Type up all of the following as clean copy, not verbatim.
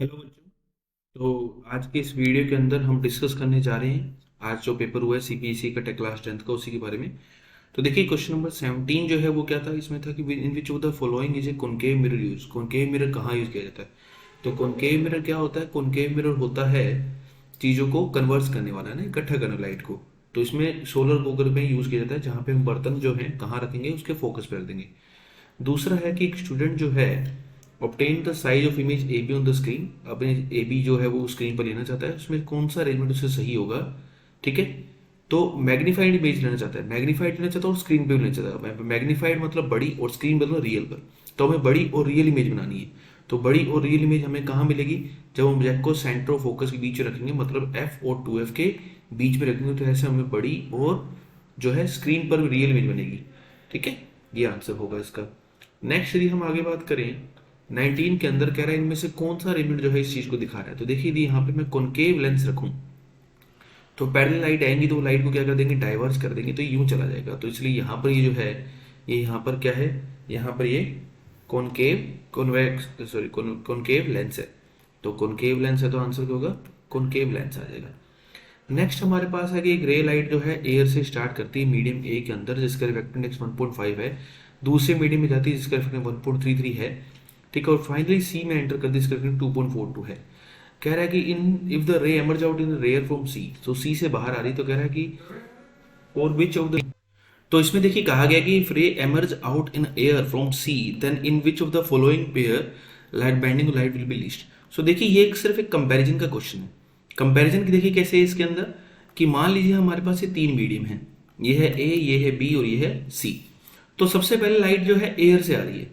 Hello बच्चों। तो आज के इस वीडियो के अंदर हम डिस्कस करने जा रहे हैं आज जो पेपर हुआ है सीपीएससी का टेक क्लास 10th का, उसी के बारे में। तो देखिए, क्वेश्चन नंबर 17 जो है वो क्या था, इसमें था कि in which of the following is a concave mirror use. Concave mirror कहाँ यूज किया जाता है? तो कॉनकेव मिरर क्या होता है? कॉनकेव मिरर होता है चीज़ों को कन्वर्स करने वाला है ना, इकट्ठा करने लाइट को। तो इसमें सोलर फोकस में यूज किया जाता है, जहाँ पे हम बर्तन जो है कहाँ रखेंगे, उसके फोकस पे रख देंगे। दूसरा है कि एक स्टूडेंट जो है obtain the size of image A be on the screen. अपने ए बी जो है वो स्क्रीन पर लेना चाहता है, उसमें कौन सा अरेंजमेंट उससे सही होगा। ठीक है, तो मैग्नीफाइड इमेज लेना चाहता है, मैग्नीफाइड लेना चाहता है और स्क्रीन पे भी लेना चाहता है। मैग्नीफाइड मतलब बड़ी और स्क्रीन मतलब रियल पर। तो हमें बड़ी और रियल इमेज बनानी है। तो बड़ी और रियल इमेज हमें कहाँ मिलेगी? जब हम ऑब्जेक्ट को सेंटर ऑफ फोकस के बीच में रखेंगे, मतलब एफ और 2F के बीच में रखेंगे, तो ऐसे हमें बड़ी और जो है स्क्रीन पर रियल इमेज बनेगी। ठीक है, ये आंसर होगा इसका। नेक्स्ट यदि हम आगे बात करें, 19 के अंदर कह रहा है इनमें से कौन सा एलिमेंट जो है इस चीज को दिखा रहा है। तो देखिए, यदि यहाँ पे मैं कॉनकेव लेंस रखूं तो पैरेलल लाइट आएंगी तो वो लाइट को क्या कर देंगे, डाइवर्स कर देंगे, तो यूं चला जाएगा। तो इसलिए यहाँ पर ये जो है, ये यहाँ पर क्या है, यहाँ पर ये concave convex sorry concave lens है। तो कॉनकेव लेंस है तो आंसर क्या होगा? कॉनकेव लेंस आ जाएगा। नेक्स्ट हमारे पास है कि एक रे लाइट जो है एयर से स्टार्ट करती है मीडियम ए के अंदर, जिसका रिफ्रैक्टिव इंडेक्स 1.5 है। दूसरे मीडियम में जाती है जिसका रिफ्रैक्टिव 1.33 है। ठीक है, और फाइनली सी में एंटर करती है जिसका रिफ्रैक्टिव 2.42 है। कह रहा है कि in if the ray emerge out in rare from C, तो सी से बाहर आ रही, तो कह रहा है कि और विच ऑफ द, तो इसमें देखिए कहा गया कि if ray emerge out in air from C then in which of the following pair light bending light will be least. So देखिए, ये एक सिर्फ एक कंपैरिजन का क्वेश्चन है। कंपैरिजन की देखिए कैसे है इसके अंदर, कि मान लीजिए हमारे पास ये तीन मीडियम है, ये है ए, ये है बी और ये है सी। तो सबसे पहले लाइट जो है एयर से आ रही है,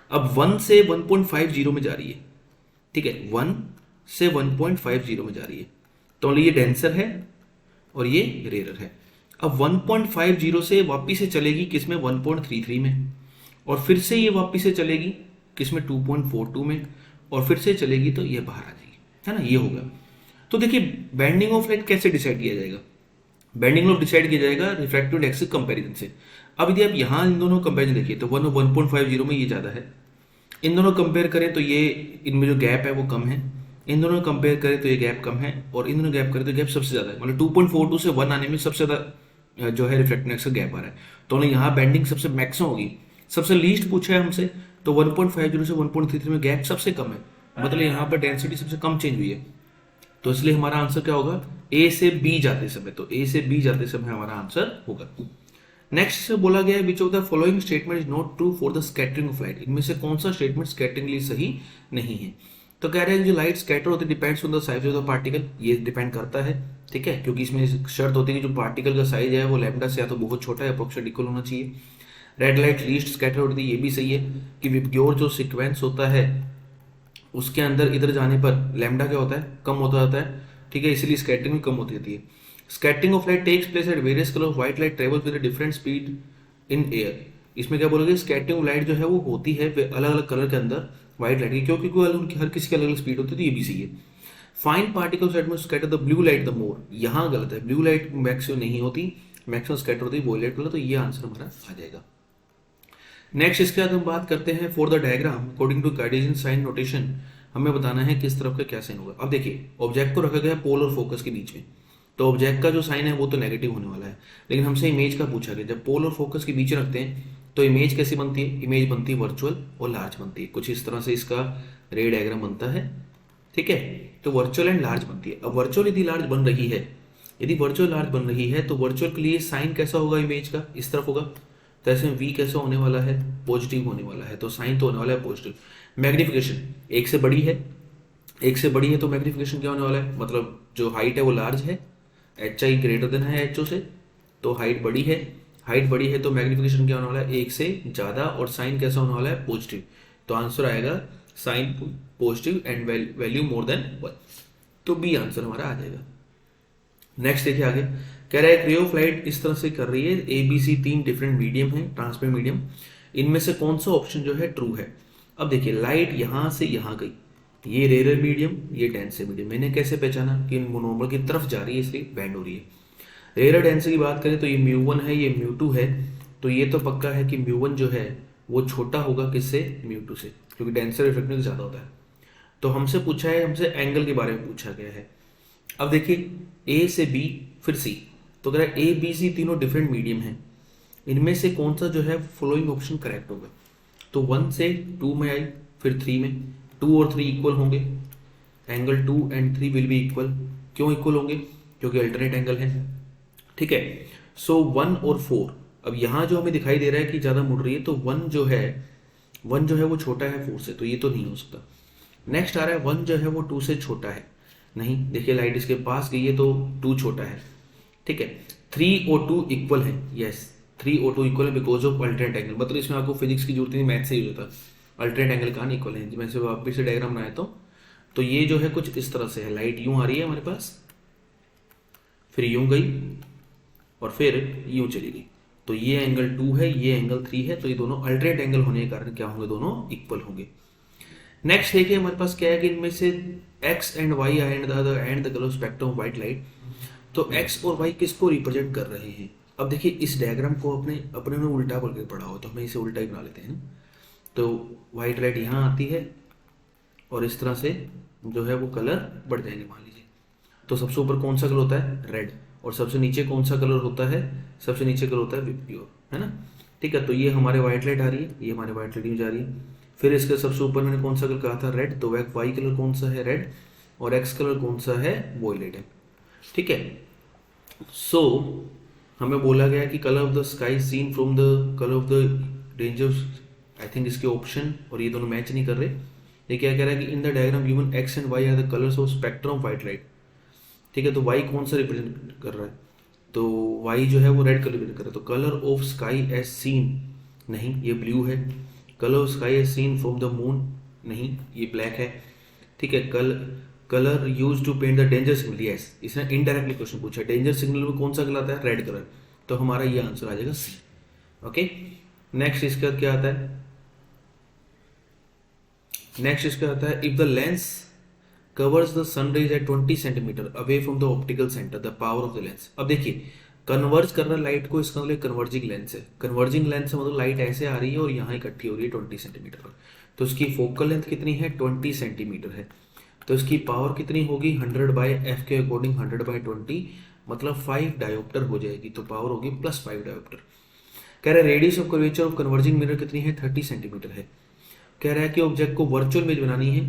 अब 1 से 1.50 में जा रही है। ठीक है, 1 से 1.50 में जा रही है। तो ये डेंसर है और ये रेयर है। अब 1.50 से वापिस से चलेगी किसमें, 1.33 में, और फिर से ये वापिस से चलेगी किसमें, 2.42 में, और फिर से चलेगी तो ये बाहर आ जाएगी, है ना, ये होगा। तो देखिए, बैंडिंग ऑफ लाइट कैसे डिसाइड किया जाएगा? बैंडिंग ऑफ डिसाइड किया जाएगा रिफ्रैक्टिव इंडेक्स कंपैरिजन से। अब यदि आप यहाँ इन दोनों कंपेरिजन देखिए तो 1.50 में ये ज़्यादा है, इन दोनों कंपेयर करें तो ये, इनमें जो गैप है वो कम है। इन दोनों कंपेयर करें तो ये गैप कम है, और इन दोनों गैप करें तो गैप सबसे ज़्यादा है। मतलब 2.42 से 1 आने में सबसे ज़्यादा जो है रिफ्लेक्टिव इंडेक्स का गैप आ रहा है। तो उन्हें यहाँ बैंडिंग सबसे मैक्सिमम होगी। सबसे लीस्ट पूछा है हमसे, तो 1.50 से 1.33 में गैप सबसे कम है, मतलब यहाँ पर डेंसिटी सबसे कम चेंज हुई है। तो इसलिए हमारा आंसर क्या होगा, ए से बी जाते समय। तो ए से बी जाते समय हमारा आंसर होगा। नेक्स्ट से बोला गया है विच of the following statement is not true for the scattering of light. इनमें से कौन सा स्टेटमेंट स्कैटरिंग के लिए सही नहीं है? तो कह रहे हैं जो लाइट स्कैटर होती है depends on the size of the particle, ये डिपेंड करता है। ठीक है, क्योंकि इसमें शर्त होती है कि जो पार्टिकल का साइज है वो लैम्डा से या तो बहुत छोटा है, अप्रोक्सीमेट इक्वल होना चाहिए। रेड लाइट लीस्ट स्कैटर होती है, ये भी सही है कि विबग्योर जो सीक्वेंस होता है उसके अंदर इधर जाने पर लैम्डा क्या होता है, कम होता जाता है। ठीक है, इसलिए स्कैटरिंग भी कम होती जाती है। Scattering of light takes place at various colour of white light travels with different speed in air. इसमें क्या बोलोगे, स्कैटरिंग लाइट जो है वो होती है अलग अलग कलर के अंदर व्हाइट लाइट की, क्योंकि उनकी हर किसी की अलग अलग स्पीड होती है, तो ये भी सही है। फाइन पार्टिकल्स एट में scatter the blue light the more, यहाँ गलत है, ब्लू लाइट मैक्सिमम नहीं होती, मैक्सिमम स्कैटर होती है वोलेट कलर। तो ये आंसर हमारा आ जाएगा। नेक्स्ट इसके बाद हम बात करते हैं for the diagram according to Cartesian sign notation, हमें बताना है किस तरफ का क्या साइन होगा। अब देखिए, ऑब्जेक्ट को रखा गया पोल और फोकस के बीच में, तो ऑब्जेक्ट का जो साइन है वो तो नेगेटिव होने वाला है, लेकिन हमसे इमेज का पूछा गया। जब पोल और फोकस के बीच रखते हैं तो इमेज कैसी बनती है, इमेज बनती है वर्चुअल और लार्ज बनती है। कुछ इस तरह से इसका रे डायग्राम बनता है। ठीक है, तो वर्चुअल एंड लार्ज बनती है। अब वर्चुअल यदि लार्ज बन रही है, यदि वर्चुअल लार्ज बन रही है तो वर्चुअल के लिए साइन कैसा होगा, इमेज का इस तरफ होगा। तो ऐसे वी कैसा होने वाला है, पॉजिटिव होने वाला है, तो साइन तो होने वाला है पॉजिटिव। मैग्निफिकेशन एक से बड़ी है, एक से बड़ी है तो मैग्निफिकेशन क्या होने वाला है, मतलब जो हाइट है वो लार्ज है, एच आई ग्रेटर देन है एच ओ से, तो हाइट बड़ी है। हाइट बड़ी है तो मैग्निफिकेशन क्या होने वाला है, एक से ज़्यादा, और साइन कैसा होने वाला है, पॉजिटिव। तो आंसर आएगा sign positive and value more than 1। तो बी आंसर हमारा आ जाएगा। नेक्स्ट देखिए आगे, कह रहा है रे ऑफ लाइट इस तरह से कर रही है, ए बी सी तीन डिफरेंट मीडियम है, ट्रांसपेरेंट मीडियम, इनमें से कौन सा ऑप्शन जो है ट्रू है। अब देखिए, लाइट यहाँ से यहाँ गई, ये रेयर मीडियम, ये डेंस मीडियम, मैंने कैसे पहचाना कि नॉर्मल की तरफ जा रही है इसलिए बैंड हो रही है। रेयर डेंस की बात करें तो ये म्यू1 है, ये म्यू2 है, तो ये तो पक्का है कि म्यू1 जो है वो छोटा होगा किससे, म्यू2 से, क्योंकि डेंसर रिफ्लेक्टिव ज़्यादा होता है। तो हमसे पूछा है, हमसे एंगल के बारे में पूछा गया है। अब देखिए ए से बी फिर सी, तो कह रहा है ए बी सी तीनों डिफरेंट मीडियम हैं, इनमें से कौन सा जो है फॉलोइंग ऑप्शन करेक्ट होगा। तो 1 से 2 में आई, फिर 3 में, 2 और 3 इक्वल होंगे, angle 2 and 3 will be equal. क्यों इक्वल होंगे, क्योंकि अल्टरनेट एंगल है, ठीक है। सो 1 और 4, अब यहाँ जो हमें दिखाई दे रहा है कि ज़्यादा मुड़ रही है, तो 1 जो है वो छोटा है 4 से, तो ये तो नहीं हो सकता। नेक्स्ट आ रहा है 1 जो है वो 2 से छोटा है, नहीं, देखिए लाइट इसके पास गई है तो 2 छोटा है, ठीक है। 3 और 2 इक्वल है, यस 3 और 2 इक्वल है बिकॉज ऑफ अल्टरनेट एंगल, मतलब इसमें आपको फिजिक्स की जरूरत नहीं, मैथ से ही होता, अल्टरनेट एंगल कहाँ इक्वल है। मैं से वापस से डायग्राम बनाया तो ये जो है कुछ इस तरह से है, लाइट यूं आ रही है हमारे पास, फिर यूं गई और फिर यूं चली गई, तो ये एंगल 2 है, ये एंगल 3 है, तो ये दोनों अल्टरनेट एंगल होने के कारण क्या होंगे, दोनों इक्वल होंगे। नेक्स्ट देखिए हमारे पास क्या है कि इनमें से x and y and the colour spectrum of white light, तो x और y किसको रिप्रेजेंट कर रहे हैं। अब देखिए इस डायग्राम को अपने अपने में उल्टा करके पढ़ा हो, तो हमें इसे उल्टा ही बना लेते हैं ना। तो व्हाइट लाइट यहाँ आती है और इस तरह से जो है वो कलर बढ़ जाएंगे, मान लीजिए। तो सबसे ऊपर कौन सा कलर होता है, रेड, और सबसे नीचे कौन सा कलर होता है, सबसे नीचे कलर होता है प्योर, है ना, ठीक है। तो ये हमारे व्हाइट लाइट आ रही है, ये हमारे व्हाइट लाइट जा रही है। फिर इसके सबसे ऊपर मैंने कौन सा कलर कहा था, रेड, तो वाई कलर कौन सा है, रेड, और एक्स कलर कौन सा है, वॉयलेट है, ठीक है। सो हमें बोला गया कि colour of the sky seen from the colour of the danger, I think इसके ऑप्शन और ये दोनों मैच नहीं कर रहे। ये क्या कह रहा है कि in the diagram given X and Y are the colours of spectrum of white light, ठीक है। तो वाई कौन सा रिप्रेजेंट कर रहा है, तो वाई जो है वो रेड कलर रिप्रेजेंट कर रहा है, तो colour of sky as seen, नहीं ये ब्लू है। Colour of sky as seen from the moon, नहीं ये ब्लैक है, ठीक है। Colour use to paint the danger signal, yes इसने इनडायरेक्टली क्वेश्चन पूछा, डेंजर सिग्नल में कौन सा कलर आता है, रेड कलर, तो हमारा ये आंसर आ जाएगा सी, ओके। नेक्स्ट इसका क्या आता है, नेक्स्ट इसका आता है if the lens covers the sun rays at 20 centimetre away from the optical centre the power of the lens. अब देखिए कन्वर्ज कर रहा लाइट को, इसका मतलब कन्वर्जिंग लेंस है, कन्वर्जिंग लेंस से मतलब लाइट ऐसे आ रही है और यहाँ इकट्ठी हो रही है 20 सेंटीमीटर पर, तो इसकी फोकल लेंथ कितनी है, 20 सेंटीमीटर है, तो इसकी पावर कितनी होगी, 100 बाई एफ के अकॉर्डिंग 100 बाई 20, मतलब 5 डायोप्टर हो जाएगी, तो पावर होगी +5 डायोप्टर। कह रहा है radius of curvature of converging mirror कितनी है, 30 सेंटीमीटर है। कह रहा है कि ऑब्जेक्ट को वर्चुअल इमेज बनानी है,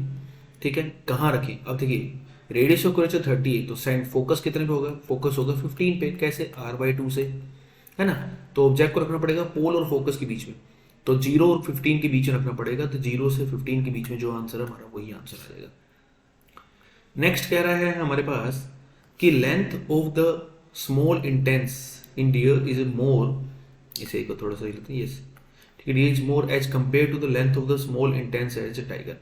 ठीक है, कहाँ रखें। अब देखिए रेडियस ऑफ कर्वेचर 30 है, तो सेंट फोकस कितने पे होगा, फोकस होगा 15 पे, कैसे, r/2 से, है ना। तो ऑब्जेक्ट को रखना पड़ेगा पोल और फोकस के बीच में, तो 0 और 15 के बीच में रखना पड़ेगा, तो 0 से 15 के बीच में जो आंसर है हमारा वही आंसर आ जाएगा। नेक्स्ट कह रहा है हमारे पास कि लेंथ ऑफ द स्मॉल इंटेंस इन डियर इज मोर, इसे को थोड़ा सा लिखते हैं, यस ठीक है, is more as compare to the length of the small इंटेंस as a tiger.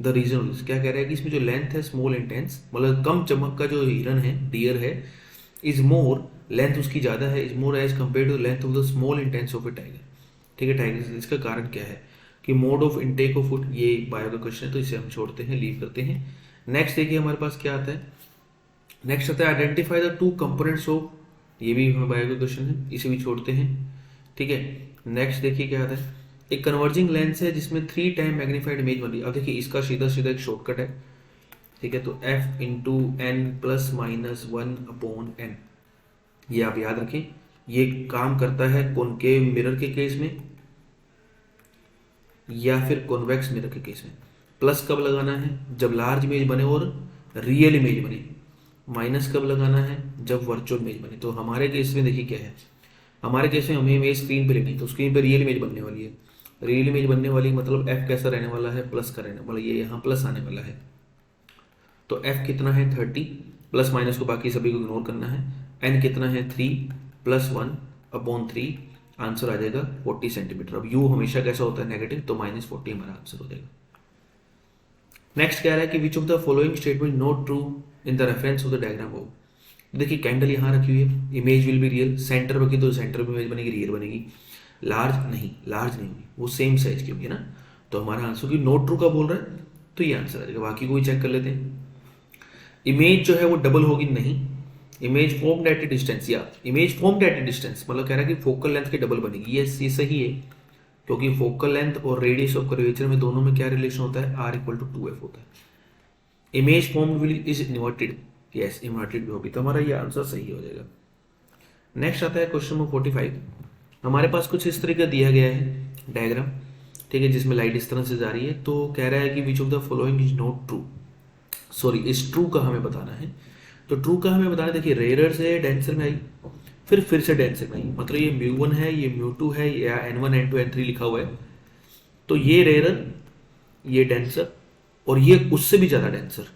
The reason क्या कह रहा है कि इसमें जो लेंथ है स्मॉल इंटेंस, मतलब कम चमक का जो हिरन है, डियर है, इज मोर, लेंथ उसकी ज़्यादा है, is more as compare to length of the small इंटेंस ऑफ ए टाइगर, ठीक है। टाइगर, इसका कारण क्या है कि mode of intake of food, ये बायो का क्वेश्चन है तो इसे हम छोड़ते हैं, लीव करते हैं। नेक्स्ट देखिए हमारे पास क्या आता है, नेक्स्ट आता है आइडेंटिफाई द 2 कंपोनेंट्स ऑफ, ये भी हमें बायो का क्वेश्चन है, इसे भी छोड़ते हैं, ठीक है। नेक्स्ट देखिए क्या आता है, एक कन्वर्जिंग लेंस है जिसमें 3 टाइम मैग्नीफाइड इमेज बन रही है। अब देखिए इसका सीधा सीधा एक शॉर्टकट है, ठीक है, तो f into n plus minus 1/n, ये आप याद रखें। ये काम करता है कॉनकेव मिरर के केस में या फिर कॉन्वेक्स मिरर के केस में। प्लस कब लगाना है, जब लार्ज इमेज बने और रियल इमेज बने। माइनस कब लगाना है, जब वर्चुअल इमेज बने। तो हमारे केस में देखिए क्या है, हमारे केस में हमें इमेज स्क्रीन पे लेनी है, तो स्क्रीन पे रियल इमेज बनने वाली है। रियल इमेज बनने वाली मतलब f कैसा रहने वाला है, प्लस का रहने वाला, ये यहाँ प्लस आने वाला है। तो f कितना है 30, प्लस माइनस को बाकी सभी को इग्नोर करना है। n कितना है 3 + 1/3, आंसर आ जाएगा 40 सेंटीमीटर। अब u हमेशा कैसा होता है नेगेटिव, तो -40 हमारा आंसर हो जाएगा। नेक्स्ट कह रहा है कि विच of the following statement not true in the reference of the diagram हो। देखिए कैंडल यहाँ रखी हुई है, image will be real, centre रखी तो सेंटर में इमेज बनेगी, रियल बनेगी। लार्ज नहीं होगी, वो सेम साइज की होगी ना, तो हमारा आंसर की नोट ट्रू का बोल रहा है, तो ये आंसर आ जाएगा। बाकी को भी चेक कर लेते हैं। इमेज जो है वो डबल होगी, नहीं। Image formed at a distance, या image formed at a distance मतलब कह रहा है कि फोकल लेंथ की डबल बनेगी। ये सही है, क्योंकि फोकल लेंथ और रेडियस ऑफ कर्वेचर में दोनों में क्या रिलेशन होता है, r = 2f होता है। Image form will is inverted, yes inverted भी होगी, तो हमारा ये आंसर सही हो जाएगा। नेक्स्ट आता है क्वेश्चन नंबर 45। हमारे पास कुछ इस तरह का दिया गया है डायग्राम, ठीक है, जिसमें लाइट इस तरह से जा रही है, तो कह रहा है कि विच of the following is not true, sorry इस ट्रू का हमें बताना है। तो ट्रू का हमें बताना है, देखिए रेयर से डेंसर में आई, फिर से डेंसर में आई, मतलब ये म्यू1 है, ये म्यू2 है, या n1 n2 n3 लिखा हुआ है, तो ये रेयर, ये डेंसर, और ये उससे भी ज़्यादा डेंसर।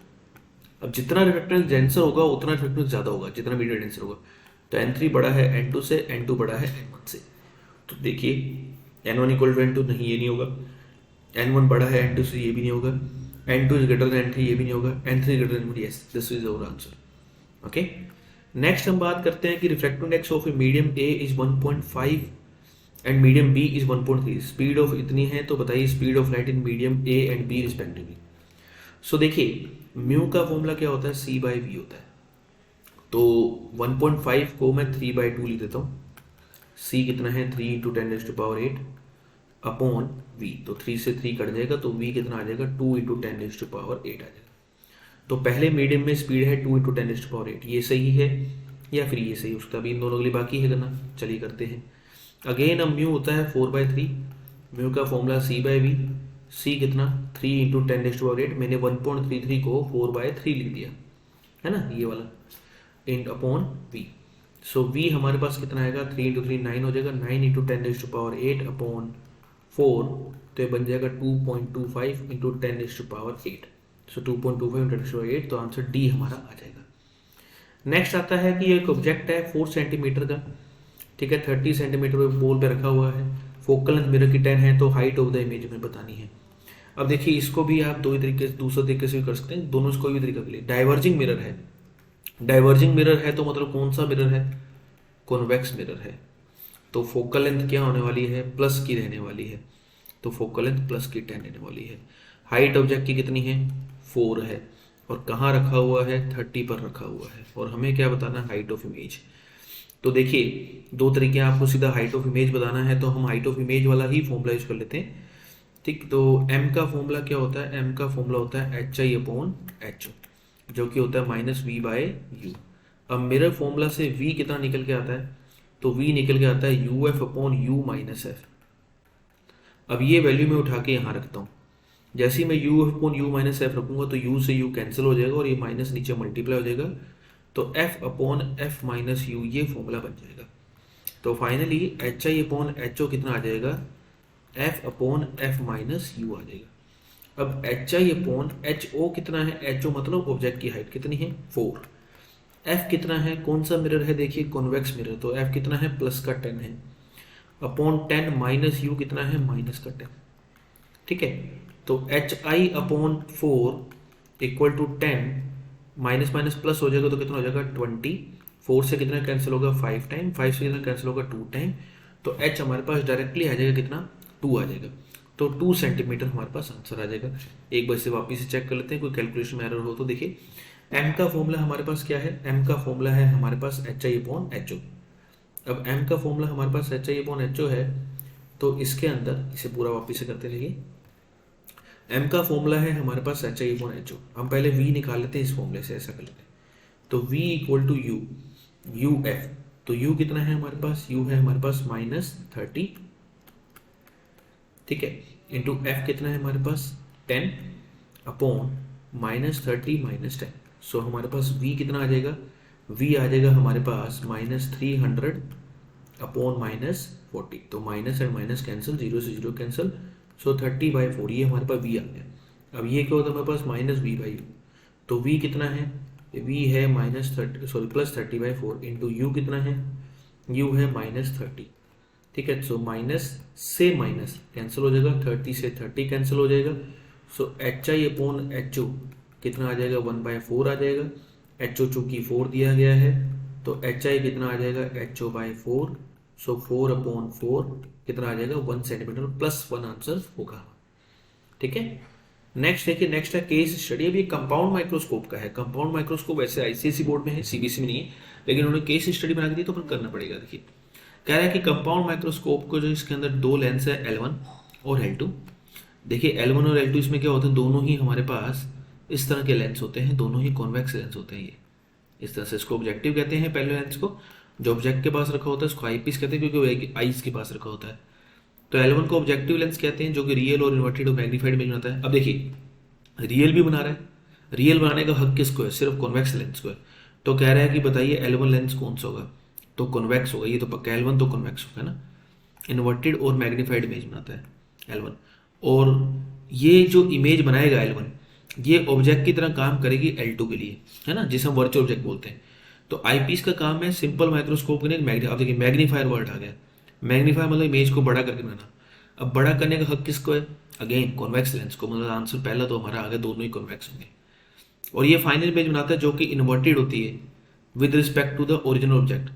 अब जितना रिफ्लेक्टेंस डेंसर होगा उतना रिफ्लेक्टेंस ज़्यादा होगा जितना मीडियम डेंसर होगा। तो n3 बड़ा है n2 से, n2 बड़ा है n1 से। तो देखिए n1 इक्वल टू n2 नहीं, ये नहीं होगा। n1 बड़ा है n2 से, ये भी नहीं होगा। n2 is greater than n3, ये भी नहीं होगा। n3 greater than n1, yes this is our answer. Okay, next हम बात करते हैं कि refractive index of a medium A is 1.5 and medium B is 1.3। Speed of इतनी है, तो बताइए speed of light in medium A and B respectively. So देखिए म्यू का फॉर्मूला क्या होता है, c बाई वी होता है। तो 1.5 को मैं 3/2 लिख देता हूँ। c कितना है, 3 इंटू 10⁸ अपॉन v, तो 3 से 3 कट जाएगा, तो v कितना आ जाएगा, 2 इंटू 10⁸ आ जाएगा। तो पहले मीडियम में स्पीड है 2 इंटू 10⁸, ये सही है या फिर ये सही हो सकता है। अभी इन दोनों के लिए बाकी है करना, चलिए करते हैं। अगेन अब म्यू होता है 4/3, म्यू का formula c by V, c कितना 3 इंटू 10⁸, मैंने 1.33 को 4/3 लिख दिया है ना, ये वाला, इन अपॉन v। सो v हमारे पास कितना आएगा, 3 इंटू 3 9 हो जाएगा, 9 इंटू 10⁸ अपॉन 4, तो ये बन जाएगा 2.25 इंटू 10⁸। सो 2.25 इंटू 10⁸, तो आंसर डी हमारा आ जाएगा। नेक्स्ट आता है कि एक ऑब्जेक्ट है 4 सेंटीमीटर का, ठीक है, 30 सेंटीमीटर पे पोल पे रखा हुआ है, फोकल लेंथ मिरर की 10 है, तो हाइट ऑफ द इमेज हमें बतानी है। अब देखिए इसको भी आप दूसरे तरीके से भी कर सकते हैं, दोनों से कोई भी तरीका के लिए। डाइवर्जिंग मिरर है, डाइवर्जिंग मिरर है तो मतलब कौन सा मिरर है, कॉन्वेक्स मिरर है, तो फोकल लेंथ क्या होने वाली है, प्लस की रहने वाली है, तो फोकल लेंथ प्लस की 10 रहने वाली है। हाइट ऑब्जेक्ट की कितनी है, 4 है, और कहाँ रखा हुआ है, 30 पर रखा हुआ है, और हमें क्या बताना है, हाइट ऑफ इमेज। तो देखिए दो तरीके हैं, आपको सीधा हाइट ऑफ इमेज बताना है तो हम हाइट ऑफ इमेज वाला ही फॉर्मूला यूज कर लेते हैं, ठीक। तो m का फॉर्मूला क्या होता है, m का फॉर्मूला होता है HI अपॉन HO, जो कि होता है -v/u। अब मिरर फॉर्मूला से v कितना निकल के आता है, तो v निकल के आता है UF upon u minus F. अब ये वैल्यू मैं उठा के यहाँ रखता हूँ, जैसे ही मैं UF upon u minus F रखूंगा तो u से u कैंसिल हो जाएगा और ये माइनस नीचे मल्टीप्लाई हो जाएगा, तो f upon f minus u ये फॉर्मूला बन जाएगा। तो फाइनली HI अपॉन HO कितना आ जाएगा, f upon f minus u आ जाएगा। अब HI अपॉन HO कितना है, HO मतलब ऑब्जेक्ट की हाइट कितनी है, 4। f कितना है, कौन सा मिरर है, देखिए कॉन्वेक्स मिरर, तो f कितना है, प्लस का 10 है, अपॉन 10 माइनस u कितना है, माइनस का 10, ठीक है। तो HI upon 4 equal to 10, minus minus plus हो जाएगा तो कितना हो जाएगा 20, 4 से कितना कैंसिल होगा 5 टाइम, 5 से कितना कैंसिल होगा 2 टाइम, तो h हमारे पास डायरेक्टली आ जाएगा कितना, 2 आ जाएगा, तो 2 सेंटीमीटर हमारे पास आंसर आ जाएगा। एक बार से वापिस से चेक कर लेते हैं, कोई कैलकुलेशन में एरर हो तो। देखिए m का फॉर्मूला हमारे पास क्या है, m का फॉर्मूला है हमारे पास HI अपॉन HO। अब m का फॉर्मूला हमारे पास HI अपॉन HO है, तो इसके अंदर इसे पूरा वापिस से करते रहिए। m का फॉर्मूला है हमारे पास HI अपॉन HO, हम पहले v निकाल लेते हैं इस फॉर्मूले से, ऐसा कर लेते हैं। तो v equal to u UF, तो u कितना है हमारे पास, u है हमारे पास -30, ठीक है, इंटू f कितना है हमारे पास 10 अपॉन -30 माइनस 10। सो हमारे पास v कितना आ जाएगा, v आ जाएगा हमारे पास -300 अपॉन -40, तो माइनस एंड माइनस कैंसिल, 0 से 0 कैंसिल, सो 30/4 ये हमारे पास v आ गया। अब ये क्या होता है हमारे पास -v/u, तो v कितना है, v है +30/4 इंटू u कितना है, u है -30, ठीक है। सो माइनस से माइनस कैंसिल हो जाएगा, 30 से 30 कैंसिल हो जाएगा, सो HI अपॉन HO कितना आ जाएगा, 1/4 आ जाएगा। HO चूंकि 4 दिया गया है तो HI कितना आ जाएगा, HO/4, सो 4 अपॉन 4 कितना आ जाएगा, 1 सेंटीमीटर, +1 आंसर होगा, ठीक है। नेक्स्ट देखिए, नेक्स्ट है केस स्टडी। अभी कंपाउंड माइक्रोस्कोप का है। कंपाउंड माइक्रोस्कोप वैसे ICSE बोर्ड में है, CBSE में नहीं है, लेकिन उन्होंने केस स्टडी बना के दी तो अपन करना पड़ेगा। देखिए कह रहा है कि कंपाउंड माइक्रोस्कोप को जो इसके अंदर 2 लेंस है L1 और L2। देखिए L1 और L2 इसमें क्या होता है, दोनों ही हमारे पास इस तरह के लेंस होते हैं, दोनों ही कॉन्वेक्स लेंस होते हैं ये। इस तरह से इसको ऑब्जेक्टिव कहते हैं पहले लेंस को, जो ऑब्जेक्ट के पास रखा होता है उसको आई पीस कहते हैं क्योंकि वो आईज के पास रखा होता है। तो L1 को ऑब्जेक्टिव लेंस कहते हैं जो कि रियल और इन्वर्टेड और मैग्नीफाइड इमेज बनाता है। अब देखिए रियल भी बना रहा है, रियल बनाने का हक किसको है, सिर्फ कॉन्वेक्स लेंस को है। तो कह रहा है कि बताइए L1 लेंस कौन सा होगा, तो कॉन्वेक्स होगा, ये तो पक्का L1 तो कॉन्वेक्स होगा ना, इन्वर्टेड और मैग्नीफाइड इमेज बनाता है L1। और ये जो इमेज बनाएगा L1 ये ऑब्जेक्ट की तरह काम करेगी L2 के लिए, है ना, जिसे हम वर्चुअल ऑब्जेक्ट बोलते हैं। तो आईपीस का काम है सिंपल माइक्रोस्कोप के लिए अब देखिए मैग्नीफायर वर्ड आ गया, मैग्नीफायर मतलब इमेज को बड़ा करके बनाना। अब बड़ा करने का हक किसको है, अगेन कॉन्वेक्स लेंस को, मतलब आंसर पहला तो हमारा आ गया, दोनों ही कॉन्वेक्स होंगे। और ये फाइनल इमेज बनाता है जो कि इन्वर्टेड होती है with respect to the original object,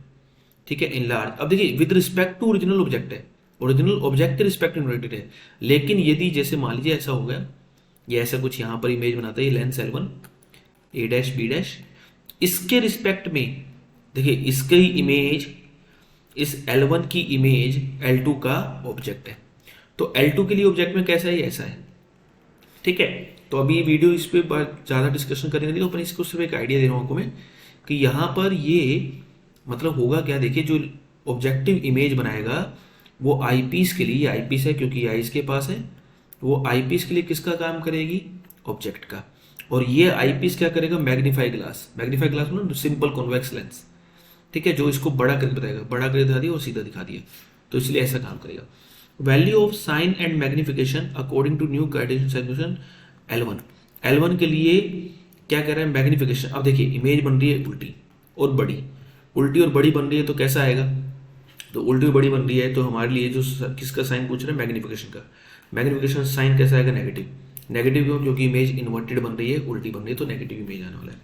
ठीक है, इन लार्ज। अब देखिए with respect to original object है, ओरिजिनल ऑब्जेक्ट के रिस्पेक्ट इन्वर्टेड है। लेकिन यदि जैसे मान लीजिए ऐसा हो गया, ये ऐसा कुछ यहाँ पर इमेज बनाता है ये lens L1 A dash B dash, इसके रिस्पेक्ट में देखिए इसकी इमेज, इस L1 की इमेज L2 का ऑब्जेक्ट है। तो L2 के लिए ऑब्जेक्ट में कैसा है, ऐसा है, ठीक है। तो अभी वीडियो इस पे ज़्यादा डिस्कशन करेंगे नहीं, तो अपन इसको सिर्फ एक आइडिया दे रहा हूँ आपको मैं कि यहाँ पर ये मतलब होगा क्या। देखिए जो ऑब्जेक्टिव इमेज बनाएगा वो आईपीस के लिए, आईपीस है क्योंकि आईज के पास है, वो आईपीस के लिए किसका काम करेगी, ऑब्जेक्ट का। और ये आईपीस क्या करेगा, मैग्नीफाई ग्लास, मैग्नीफाई ग्लास मतलब सिंपल कॉन्वेक्स लेंस, ठीक है, जो इसको बड़ा करके बताएगा, बड़ा करके दिखा दिया और सीधा दिखा दिया, तो इसलिए ऐसा काम करेगा। Value of sign and magnification according to new guidance solution L1, L1 के लिए क्या कह रहा है, मैग्निफिकेशन। अब देखिए इमेज बन रही है उल्टी और बड़ी, उल्टी और बड़ी बन रही है तो कैसा आएगा, तो उल्टी और बड़ी बन रही है तो हमारे लिए जो किसका साइन पूछ रहे हैं, मैग्निफिकेशन का। मैग्निफिकेशन साइन कैसा आएगा, नेगेटिव। नेगेटिव क्यों, क्योंकि इमेज इन्वर्टेड बन रही है, उल्टी बन रही है, तो नेगेटिव इमेज आने वाला है।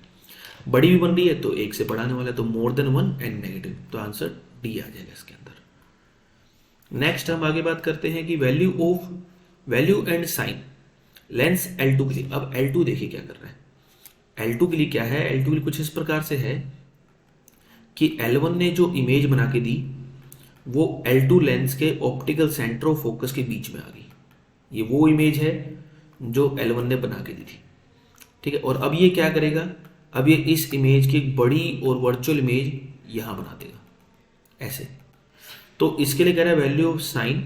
बड़ी भी बन रही है तो एक से बड़ा आने वाला है, तो मोर देन 1 एंड नेगेटिव, तो आंसर डी आ जाएगा इसके अंदर। नेक्स्ट हम आगे बात करते हैं कि value and sign lens L2 के लिए। अब L2 देखिए क्या कर रहा है, L2 के लिए क्या है, L2 के लिए कुछ इस प्रकार से है कि L1 ने जो इमेज बना के दी वो L2 लेंस के ऑप्टिकल सेंटर ऑफ फोकस के बीच में आ गई। ये वो इमेज है जो L1 ने बना के दी थी, ठीक है। और अब ये क्या करेगा, अब ये इस इमेज की एक बड़ी और वर्चुअल इमेज यहां बना देगा ऐसे। तो इसके लिए कह रहा है वैल्यू ऑफ साइन,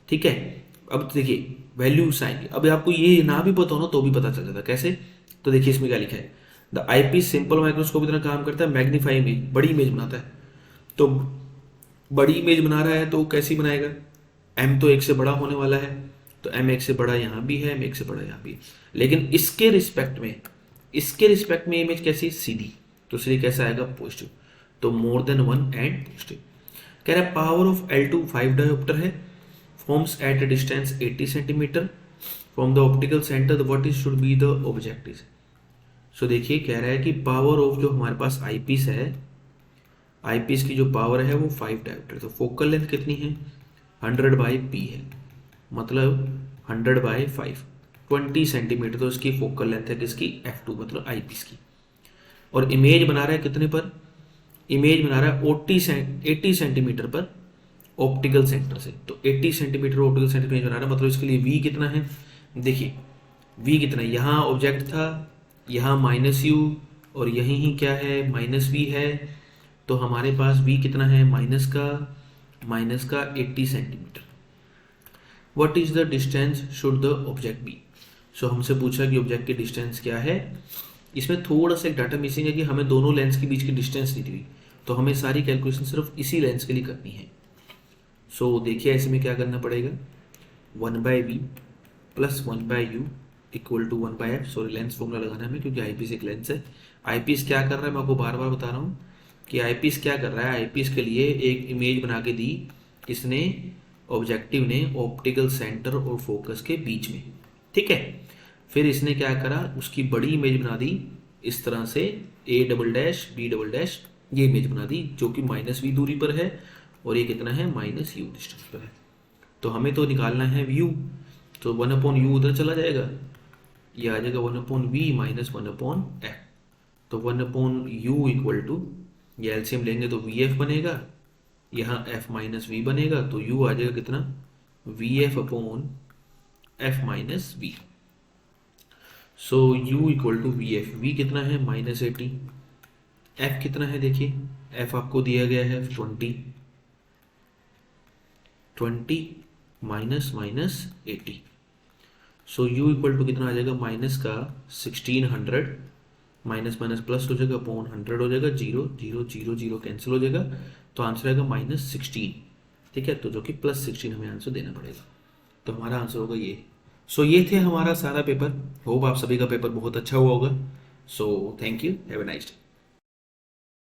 ठीक है। अब देखिए वैल्यू साइन, अब आपको ये ना भी पता हो ना तो भी पता चल जाता कैसे। तो देखिए इसमें क्या लिखा है, द आईपीस सिंपल माइक्रोस्कोप की तरह काम करता है, मैग्नीफाई इमेज, बड़ी इमेज बनाता है। तो बड़ी इमेज बना रहा है तो कैसी बनाएगा, m तो एक से बड़ा होने वाला है, तो m एक से बड़ा यहाँ भी है, m एक से बड़ा यहाँ भी है। लेकिन इसके रिस्पेक्ट में इमेज कैसी, सीधी, तो इसलिए कैसा आएगा, पॉजिटिव। तो मोर देन 1 एंड पॉजिटिव। कह रहा है पावर ऑफ L2 5 डायोप्टर है, forms at a distance 80 centimetre from the optical centre, what is should be the objective. So देखिए कह रहा है कि पावर ऑफ जो हमारे पास आईपीस है, आईपीस की जो पावर है वो 5 डायोप्टर, तो फोकल लेंथ कितनी है, 100 बाई पी है, मतलब 100 बाई 5, 20 सेंटीमीटर, तो इसकी फोकल लेंथ है किसकी, F2 मतलब आईपीस की। और इमेज बना रहा है कितने पर, इमेज बना रहा है 80 सेंटीमीटर पर ऑप्टिकल सेंटर से, तो 80 सेंटीमीटर ऑप्टिकल सेंटर इमेज बना रहा है, मतलब इसके लिए V कितना है, देखिए V कितना है, यहाँ ऑब्जेक्ट था, यहाँ -u और यहीं ही क्या है, -v है, तो हमारे पास V कितना है, माइनस का 80 centimetre. What is the distance should the object be. So हमसे पूछा कि ऑब्जेक्ट की डिस्टेंस क्या है। इसमें थोड़ा सा एक डाटा मिसिंग है कि हमें दोनों लेंस के बीच की डिस्टेंस नहीं दी, तो हमें सारी कैलकुलेशन सिर्फ इसी लेंस के लिए करनी है। सो देखिए ऐसे में क्या करना पड़ेगा, 1/v plus 1/u equal to 1/f, sorry lens formula लगाना है हमें क्योंकि आईपीस एक लेंस है। आईपीस क्या कर रहा है, मैं आपको बार बार बता रहा हूँ कि आईपीस क्या कर रहा है, आईपीस के लिए एक इमेज बना के दी इसने, ऑब्जेक्टिव ने, ऑप्टिकल सेंटर और फोकस के बीच में, ठीक है। फिर इसने क्या करा, उसकी बड़ी इमेज बना दी इस तरह से, A double dash B double dash, ये इमेज बना दी जो कि -v दूरी पर है और ये कितना है, -u डिस्टेंस पर है। तो हमें तो निकालना है व्यू, तो 1/u उधर चला जाएगा, ये आ जाएगा 1/v माइनस 1/f, तो 1/u इक्वल टू, ये एलसीएम लेंगे तो vf बनेगा, यहाँ f माइनस v बनेगा, तो u आ जाएगा कितना, vf upon f minus v। So u equal to V F, V कितना है -80, एफ कितना है देखिए, एफ आपको दिया गया है 20, 20 minus minus 80, so u equal to कितना आ जाएगा, माइनस का 1600, माइनस माइनस प्लस हो जाएगा, अपॉन 100 हो जाएगा, zero zero zero zero cancel हो जाएगा, तो आंसर आएगा -16। ठीक है, तो जो कि +16 हमें आंसर देना पड़ेगा, तो हमारा आंसर होगा ये। सो ये थे हमारा सारा पेपर। होप आप सभी का पेपर बहुत अच्छा हुआ होगा। So thank you, have a nice day.